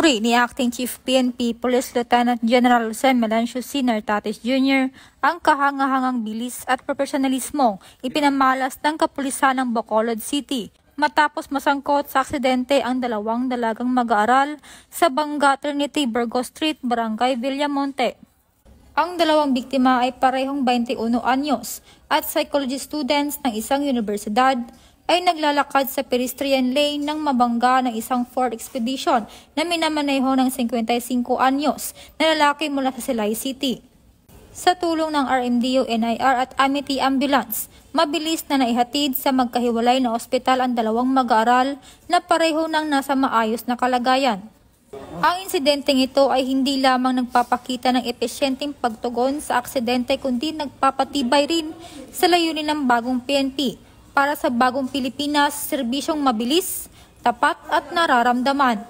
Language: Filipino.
Pinuri ni Acting Chief PNP Police Lieutenant General Jose Melancio C. Nartates Jr. ang kahangahangang bilis at profesionalismo ipinamalas ng kapulisan ng Bacolod City matapos masangkot sa aksidente ang dalawang dalagang mag-aaral sa Banga Trinity Burgos Street, Barangay Villamonte. Ang dalawang biktima ay parehong 21 anyos at psychology students ng isang universidad ay naglalakad sa pedestrian lane ng mabangga ng isang Ford Expedition na minamaneho ng 55 anyos na lalaki mula sa Silay City. Sa tulong ng RMDO, NIR at Amity Ambulance, mabilis na naihatid sa magkahiwalay na ospital ang dalawang mag-aaral na pareho nang nasa maayos na kalagayan. Ang insidenteng ito ay hindi lamang nagpapakita ng epesyenteng pagtugon sa aksidente kundi nagpapatibay rin sa layunin ng bagong PNP para sa bagong Pilipinas, serbisyong mabilis, tapat at nararamdaman.